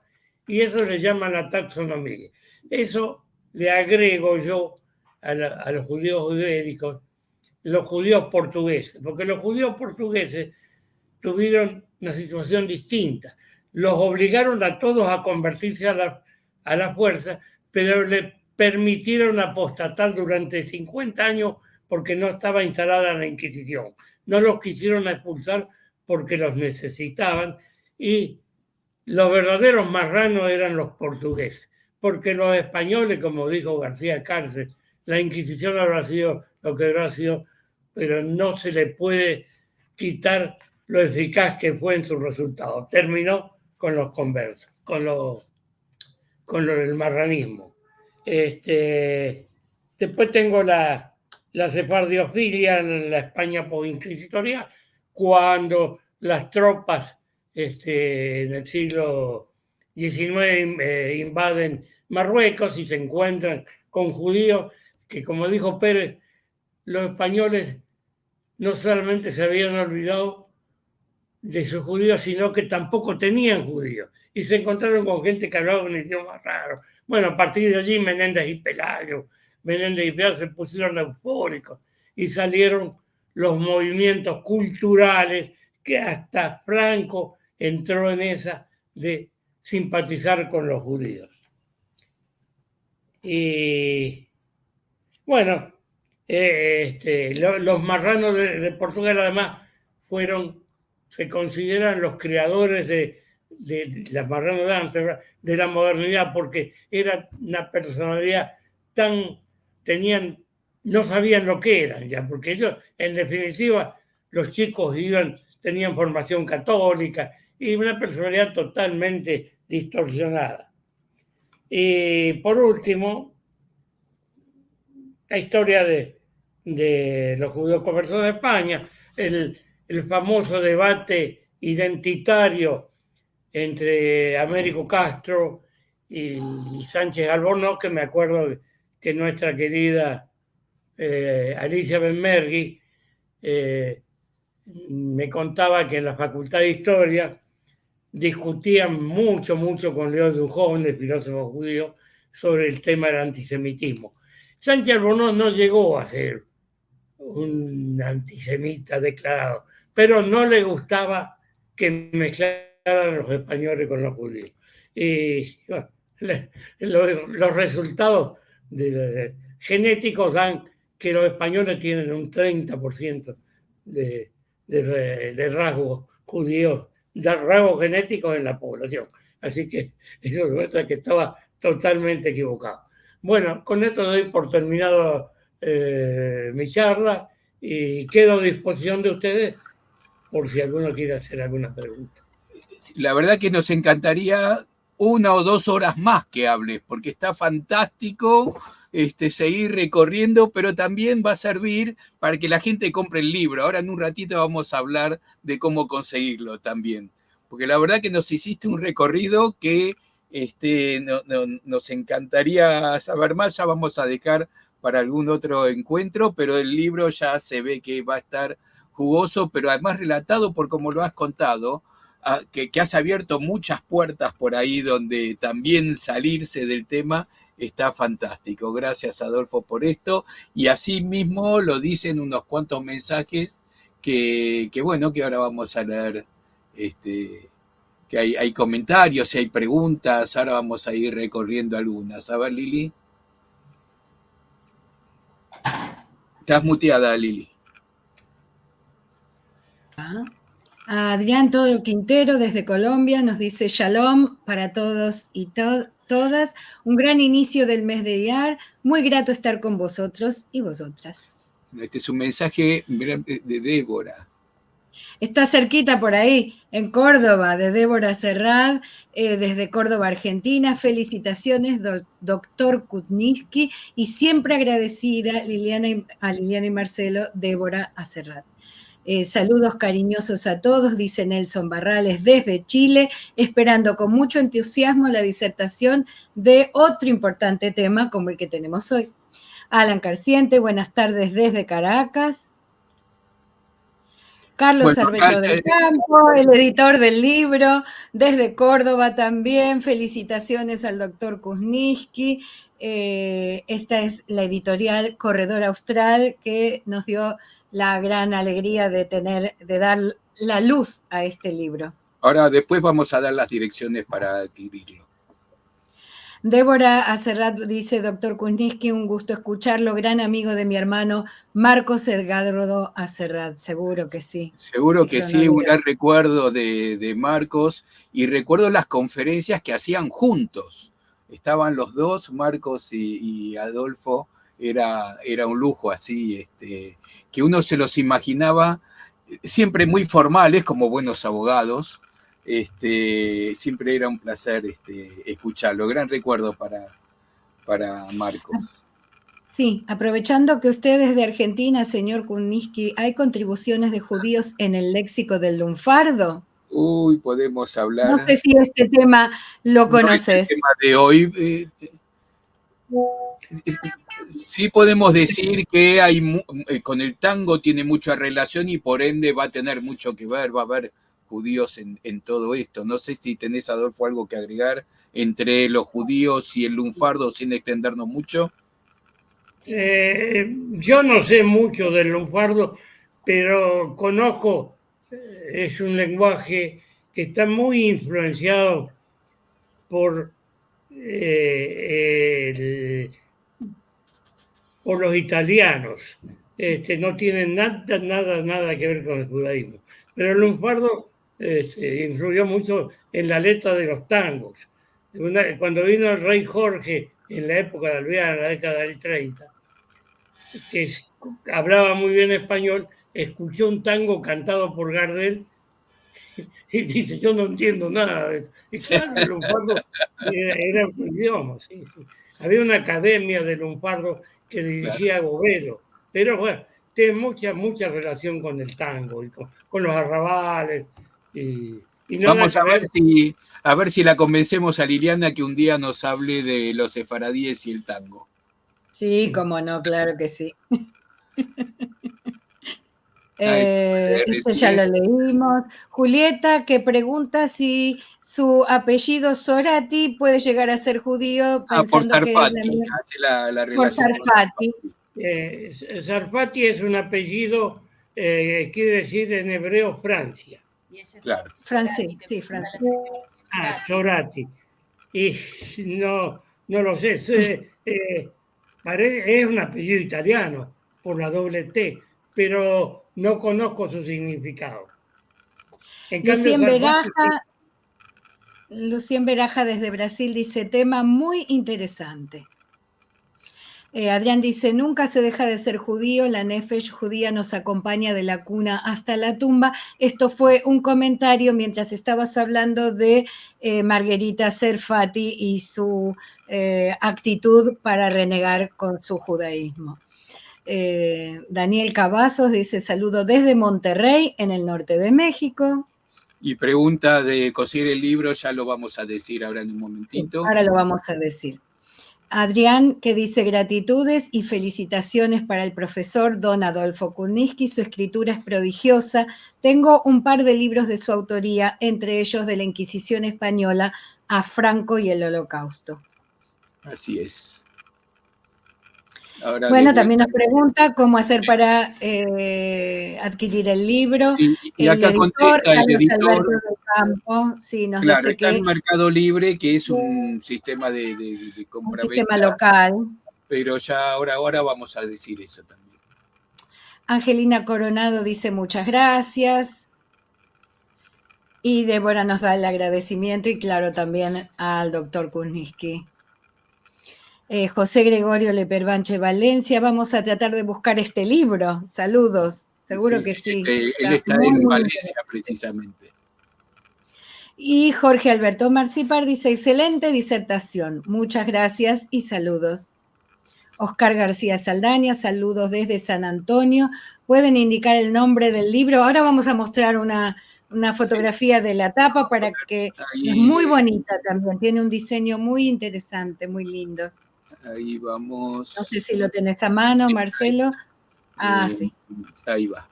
y eso le llaman la taxonomía. Eso le agrego yo a los judíos ibéricos, los judíos portugueses, porque los judíos portugueses tuvieron una situación distinta. Los obligaron a todos a convertirse a la fuerza, pero le permitieron apostatar durante 50 años porque no estaba instalada la Inquisición. No los quisieron expulsar porque los necesitaban, y los verdaderos marranos eran los portugueses, porque los españoles, como dijo García Cárcel, la Inquisición habrá sido lo que habrá sido, pero no se le puede quitar lo eficaz que fue en su resultado. Terminó con los conversos, con el marranismo. Después tengo la sefardiofilia en la España postinquisitorial, cuando las tropas en el siglo XIX invaden Marruecos y se encuentran con judíos que, como dijo Pérez, los españoles no solamente se habían olvidado de sus judíos, sino que tampoco tenían judíos. Y se encontraron con gente que hablaba un idioma raro. Bueno, a partir de allí Menéndez y Pelayo se pusieron eufóricos y salieron los movimientos culturales, que hasta Franco entró en esa de simpatizar con los judíos. Y bueno, los marranos de Portugal además se consideran los creadores de las marranos de Ámsterdam, de la modernidad, porque era una personalidad no sabían lo que eran ya, porque ellos, en definitiva, los chicos tenían formación católica y una personalidad totalmente distorsionada. Y por último, la historia de los judíos conversos de España, el famoso debate identitario entre Américo Castro y Sánchez Albornoz, que me acuerdo que nuestra querida Alicia Benmergui me contaba que en la Facultad de Historia discutían mucho con León Dujon, el filósofo judío, sobre el tema del antisemitismo. Sánchez Albornoz no llegó a ser un antisemita declarado, pero no le gustaba que mezclaran los españoles con los judíos. Y bueno, los resultados genéticos dan que los españoles tienen un 30% de rasgos judíos, de rasgos genéticos en la población. Así que eso demuestra que estaba totalmente equivocado. Bueno, con esto doy por terminado mi charla y quedo a disposición de ustedes por si alguno quiere hacer alguna pregunta. La verdad que nos encantaría 1 o 2 horas más que hables, porque está fantástico seguir recorriendo, pero también va a servir para que la gente compre el libro. Ahora en un ratito vamos a hablar de cómo conseguirlo también, porque la verdad que nos hiciste un recorrido que nos encantaría saber más. Ya vamos a dejar para algún otro encuentro, pero el libro ya se ve que va a estar jugoso, pero además relatado por como lo has contado, que has abierto muchas puertas por ahí donde también salirse del tema está fantástico. Gracias, Adolfo, por esto. Y así mismo lo dicen unos cuantos mensajes que bueno, que ahora vamos a leer, que hay comentarios, hay preguntas, ahora vamos a ir recorriendo algunas. A ver, Lili. Estás muteada, Lili. Adrián Todo Quintero desde Colombia nos dice Shalom para todos y todas. Un gran inicio del mes de Iyar. Muy grato estar con vosotros y vosotras. Este es un mensaje de Débora. Está cerquita por ahí, en Córdoba, de Débora Serrad, desde Córdoba, Argentina. Felicitaciones, doctor Kutnitsky, y siempre agradecida a Liliana y Marcelo, Débora Serrad. Saludos cariñosos a todos, dice Nelson Barrales desde Chile, esperando con mucho entusiasmo la disertación de otro importante tema como el que tenemos hoy. Alan Carciente, buenas tardes desde Caracas. Carlos Sarbeto del Campo, el editor del libro, desde Córdoba también. Felicitaciones al doctor Kuzniski. Esta es la editorial Corredor Austral, que nos dio la gran alegría de dar la luz a este libro. Ahora después vamos a dar las direcciones para adquirirlo. Débora Acerrat dice, doctor Kuzniski, un gusto escucharlo, gran amigo de mi hermano Marcos Edgardo Acerrat, seguro que sí. Seguro que sí, un gran recuerdo de Marcos, y recuerdo las conferencias que hacían juntos. Estaban los dos, Marcos y Adolfo, era un lujo así, que uno se los imaginaba siempre muy formales, como buenos abogados. Siempre era un placer escucharlo. Gran recuerdo para Marcos. Sí, aprovechando que usted es de Argentina, señor Kuzniski, ¿hay contribuciones de judíos en el léxico del lunfardo? Uy, podemos hablar. No sé si este tema lo conoces. No es el tema de hoy. Sí podemos decir que con el tango tiene mucha relación y por ende va a tener mucho que ver, va a haber judíos en todo esto. No sé si tenés, Adolfo, algo que agregar entre los judíos y el lunfardo sin extendernos mucho. Yo no sé mucho del lunfardo, pero conozco, es un lenguaje que está muy influenciado por los italianos. No tienen nada que ver con el judaísmo. Pero el lunfardo influyó mucho en la letra de los tangos. Cuando vino el rey Jorge en la época de Alvear, en la década del 30, que hablaba muy bien español, escuchó un tango cantado por Gardel y dice, yo no entiendo nada de esto. Y claro, el lunfardo era un idioma, sí. Había una academia de lunfardo que dirigía Bovero, pero bueno, tiene mucha relación con el tango y con los arrabales. Y vamos a ver si la convencemos a Liliana que un día nos hable de los sefaradíes y el tango. Sí, cómo no, claro que sí. Este ya lo leímos. Julieta, que pregunta si su apellido Sorati puede llegar a ser judío, pensando por Sarfati, que es la relación. Por Sarfati. Sarfati es un apellido, quiere decir en hebreo Francia. Claro. Francés, sí, francés. Sorati. Y no lo sé, es un apellido italiano por la doble T, pero no conozco su significado. En cambio, Lucien Beraja desde Brasil dice, tema muy interesante. Adrián dice, nunca se deja de ser judío, la nefesh judía nos acompaña de la cuna hasta la tumba. Esto fue un comentario mientras estabas hablando de Margherita Serfati y su actitud para renegar con su judaísmo. Daniel Cavazos dice, saludo desde Monterrey, en el norte de México. Y pregunta de conseguir el libro, ya lo vamos a decir ahora en un momentito. Sí, ahora lo vamos a decir. Adrián, que dice gratitudes y felicitaciones para el profesor don Adolfo Kuniski, su escritura es prodigiosa. Tengo un par de libros de su autoría, entre ellos de la Inquisición Española a Franco y el Holocausto. Así es. Ahora bueno, también nos pregunta cómo hacer para adquirir el libro. Sí, y acá contesta el editor. Alberto del Campo, sí, nos claro, dice está que en Mercado Libre, que es un sistema de compra-venta. Un sistema local. Pero ya ahora vamos a decir eso también. Angelina Coronado dice muchas gracias. Y Débora nos da el agradecimiento y claro también al doctor Kuniski. José Gregorio Leperbanche Valencia, vamos a tratar de buscar este libro. Saludos, seguro que sí. Él está en Valencia precisamente. Y Jorge Alberto Marcipar dice, excelente disertación, muchas gracias y saludos. Oscar García Saldaña, saludos desde San Antonio. ¿Pueden indicar el nombre del libro? Ahora vamos a mostrar una fotografía de la tapa para que ahí, es muy bonita también, tiene un diseño muy interesante, muy lindo. Ahí vamos. No sé si lo tenés a mano, Marcelo. Sí. Ahí va.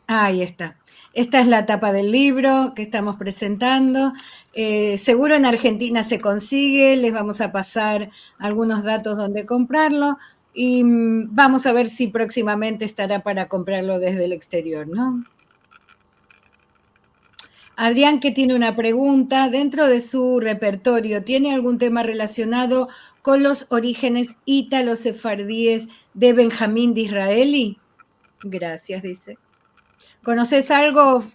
Ahí está. Esta es la tapa del libro que estamos presentando. Seguro en Argentina se consigue, les vamos a pasar algunos datos donde comprarlo y vamos a ver si próximamente estará para comprarlo desde el exterior, ¿no? Adrián, que tiene una pregunta, dentro de su repertorio, ¿tiene algún tema relacionado con los orígenes ítalo-sefardíes de Benjamín Disraeli? Gracias, dice. ¿Conoces algo?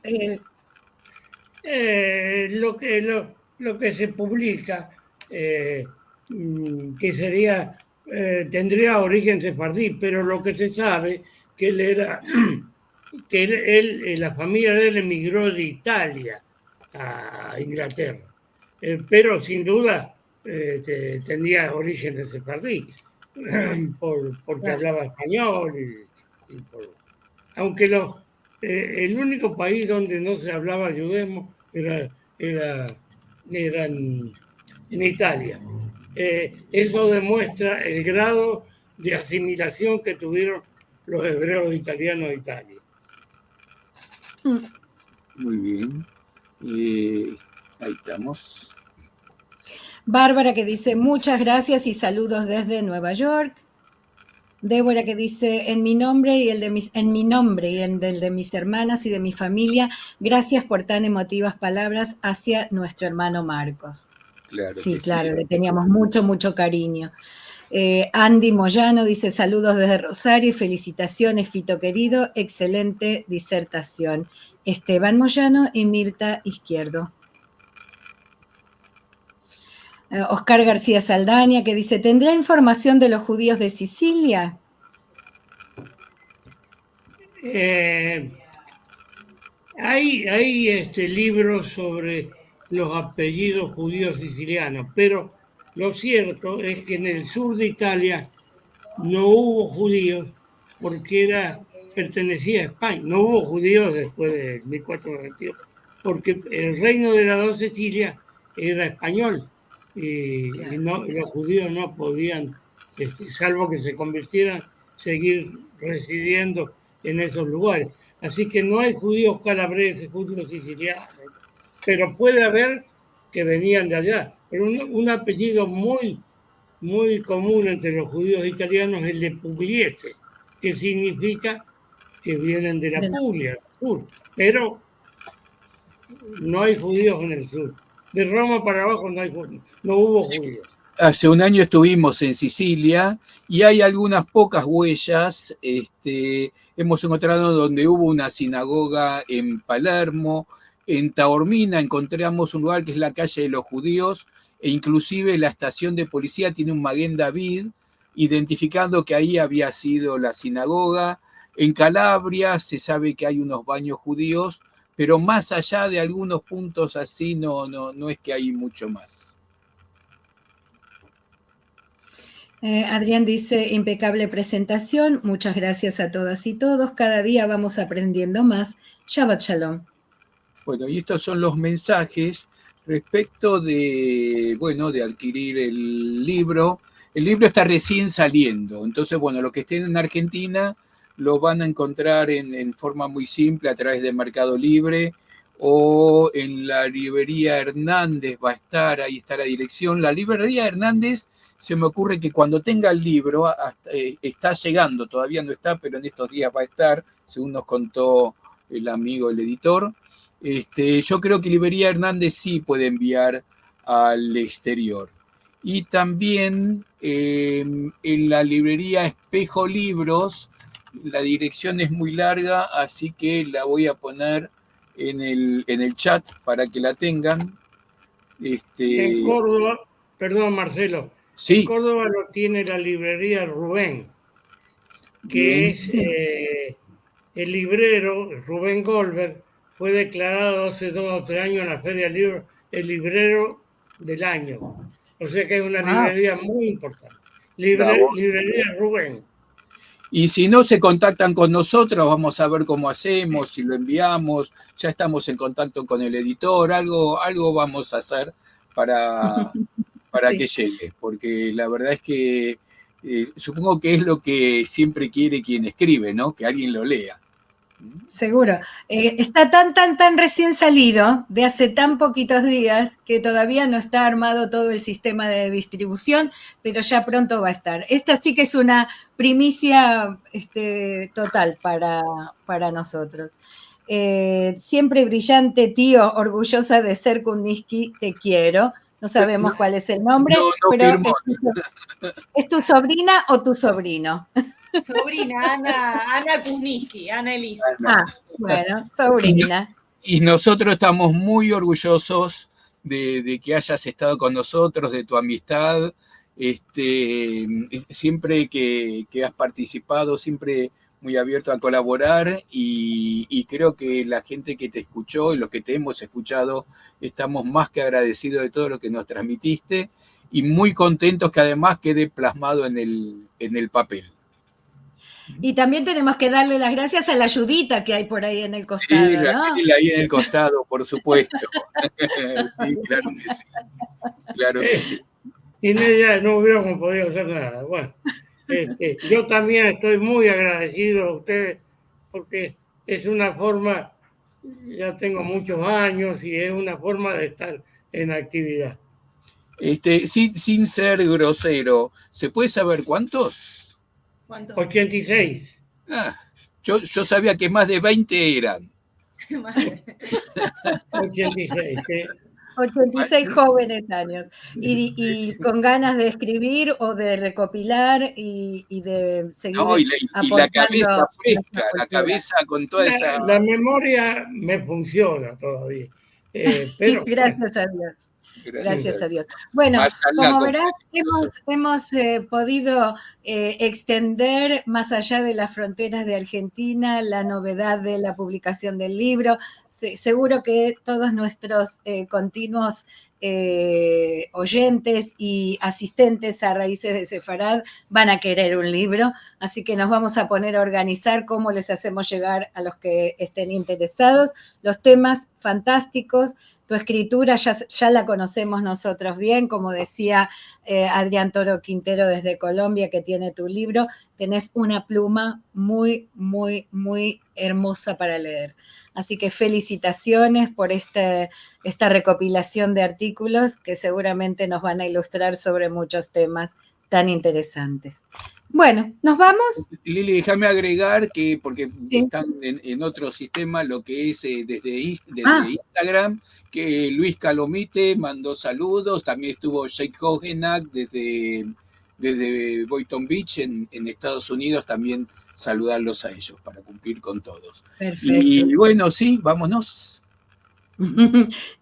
Lo que se publica, que sería, tendría origen sefardí, pero lo que se sabe que él era, que la familia de él emigró de Italia a Inglaterra, pero sin duda tenía origen de sefardí, porque hablaba español aunque el único país donde no se hablaba judaísmo era en Italia. Eso demuestra el grado de asimilación que tuvieron los hebreos italianos de Italia. Muy bien. Ahí estamos. Bárbara, que dice muchas gracias y saludos desde Nueva York. Débora, que dice en mi nombre y el de del de mis hermanas y de mi familia, gracias por tan emotivas palabras hacia nuestro hermano Marcos. Claro, sí, claro, le teníamos mucho cariño. Andy Moyano dice saludos desde Rosario y felicitaciones, Fito querido, excelente disertación. Esteban Moyano y Mirta Izquierdo. Oscar García Saldaña, que dice, ¿tendrá información de los judíos de Sicilia? Hay libros sobre los apellidos judíos sicilianos, pero lo cierto es que en el sur de Italia no hubo judíos porque pertenecía a España. No hubo judíos después de 1492, porque el reino de las dos Sicilias era español. Y los judíos no podían, salvo que se convirtieran, seguir residiendo en esos lugares. Así que no hay judíos calabreses, judíos sicilianos, pero puede haber que venían de allá. Pero un apellido muy común entre los judíos italianos es el de Pugliese, que significa que vienen de la Puglia, sur, pero no hay judíos en el sur. De Roma para abajo no hubo judíos. Hace un año estuvimos en Sicilia y hay algunas pocas huellas. Hemos encontrado donde hubo una sinagoga en Palermo. En Taormina encontramos un lugar que es la calle de los judíos e inclusive la estación de policía tiene un Maguen David identificando que ahí había sido la sinagoga. En Calabria se sabe que hay unos baños judíos, pero más allá de algunos puntos así, no es que hay mucho más. Adrián dice, impecable presentación, muchas gracias a todas y todos, cada día vamos aprendiendo más. Shabbat Shalom. Bueno, y estos son los mensajes respecto de, bueno, de adquirir el libro. El libro está recién saliendo, entonces, bueno, los que estén en Argentina lo van a encontrar en forma muy simple a través de Mercado Libre o en la librería Hernández va a estar, ahí está la dirección. La librería Hernández, se me ocurre que cuando tenga el libro, está llegando, todavía no está, pero en estos días va a estar, según nos contó el amigo, el editor. Yo creo que Librería Hernández sí puede enviar al exterior. Y también en la librería Espejo Libros, la dirección es muy larga, así que la voy a poner en el chat para que la tengan. En Córdoba, perdón Marcelo, Sí. En Córdoba lo tiene la librería Rubén, que Bien. es el librero Rubén Goldberg, fue declarado hace 2 o 3 años en la Feria del Libro el librero del año. O sea que es una librería muy importante. Librería Rubén. Y si no se contactan con nosotros, vamos a ver cómo hacemos, si lo enviamos, ya estamos en contacto con el editor, algo vamos a hacer para sí, que llegue, porque la verdad es que supongo que es lo que siempre quiere quien escribe, ¿no? Que alguien lo lea. Seguro. Está tan recién salido, de hace tan poquitos días, que todavía no está armado todo el sistema de distribución, pero ya pronto va a estar. Esta sí que es una primicia total para nosotros. Siempre brillante, tío, orgullosa de ser Kuniski, te quiero. No sabemos cuál es el nombre, pero ¿es tu sobrina o tu sobrino? Sobrina, Ana Kuniski, Ana Elisa. Bueno, sobrina. Y nosotros estamos muy orgullosos de que hayas estado con nosotros, de tu amistad. Siempre que has participado, siempre muy abierto a colaborar y creo que la gente que te escuchó y los que te hemos escuchado estamos más que agradecidos de todo lo que nos transmitiste y muy contentos que además quede plasmado en el papel. Y también tenemos que darle las gracias a la ayudita que hay por ahí en el costado, sí, ¿no? Ahí en el costado, por supuesto. Sí, claro que sí. Claro que sí. Sin ella no hubiéramos podido hacer nada. Bueno, yo también estoy muy agradecido a ustedes porque es una forma, ya tengo muchos años y es una forma de estar en actividad. Sin ser grosero, ¿se puede saber cuántos? 86. Yo sabía que más de 20 eran. 86, ¿sí? 86 jóvenes años. Y con ganas de escribir o de recopilar y de seguir y la cabeza fresca, la cabeza con toda esa... La memoria me funciona todavía. Pero, gracias a Dios. Gracias a Dios. Bueno, como verás, hemos podido extender más allá de las fronteras de Argentina la novedad de la publicación del libro. Seguro que todos nuestros continuos oyentes y asistentes a Raíces de Sefarad van a querer un libro, así que nos vamos a poner a organizar cómo les hacemos llegar a los que estén interesados los temas fantásticos. Tu escritura ya la conocemos nosotros bien, como decía Adrián Toro Quintero desde Colombia, que tiene tu libro, tenés una pluma muy, muy, muy hermosa para leer. Así que felicitaciones por esta recopilación de artículos que seguramente nos van a ilustrar sobre muchos temas tan interesantes. Bueno, ¿nos vamos? Lili, déjame agregar que, porque están en otro sistema, lo que es desde Instagram, que Luis Calomite mandó saludos, también estuvo Jake Hogenack desde Boynton Beach en Estados Unidos, también saludarlos a ellos para cumplir con todos. Perfecto. Y bueno, sí, vámonos.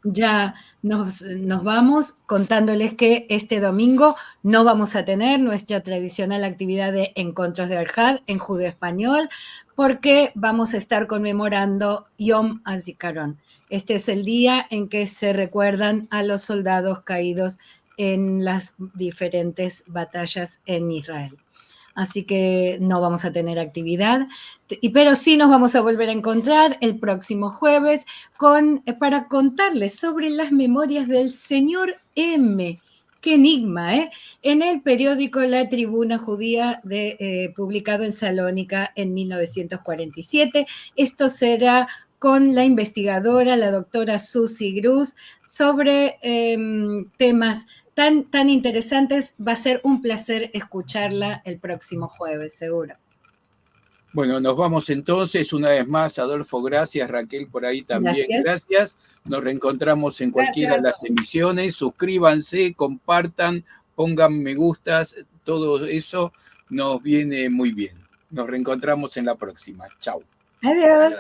Ya nos vamos contándoles que este domingo no vamos a tener nuestra tradicional actividad de encuentros de Al-Had en judeo español, porque vamos a estar conmemorando Yom HaZikaron. Este es el día en que se recuerdan a los soldados caídos en las diferentes batallas en Israel. Así que no vamos a tener actividad, pero sí nos vamos a volver a encontrar el próximo jueves para contarles sobre las memorias del señor M. Qué enigma, ¿eh? En el periódico La Tribuna Judía, publicado en Salónica en 1947. Esto será con la investigadora, la doctora Susi Gruz, sobre temas tan interesantes. Va a ser un placer escucharla el próximo jueves, seguro. Bueno, nos vamos entonces una vez más. Adolfo, gracias. Raquel, por ahí también, gracias. Nos reencontramos en cualquiera de las emisiones. Suscríbanse, compartan, pongan me gustas. Todo eso nos viene muy bien. Nos reencontramos en la próxima. Chau. Adiós.